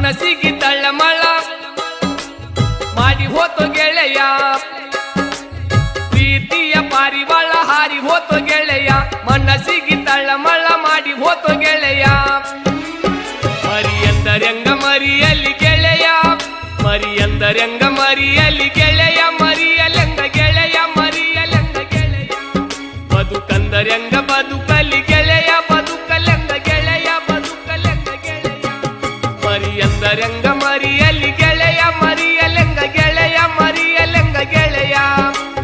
ಮನಸ್ಸಿಗೆ ತಳ್ಳಮಳ ಮಾಡಿ ಹೋತು ಗೆಳೆಯ ಪ್ರೀತಿಯ ಪಾರಿವಾಳ ಹಾರಿ ಹೋತು ಗೆಳೆಯ ಮನಸ್ಸಿಗೆ ತಳ್ಳಮಳ ಮಾಡಿ ಹೋತು ಗೆಳೆಯ ಮರಿಯಂದರಂಗ ಮರಿಯಲಿ ಗೆಳೆಯ ಮರಿಯಂದರಂಗ ಮರಿಯಲಿ ಗೆಳೆಯ ಮರಿಯಲೆಂಗ ಗೆಳೆಯ ಮರಿಯಲೆಂಗ ಗೆಳೆಯ ಬದುಕಂದರಂಗ ಬದುಕಲಿ ಗೆಳೆಯ ಬದುಕಲೆಂಗ ಗೆಳೆಯ ಬದುಕಲೆಂಗ ಗೆಳೆಯ ಮರಿಯಂದರಂಗ ಮರಿಯಲಿ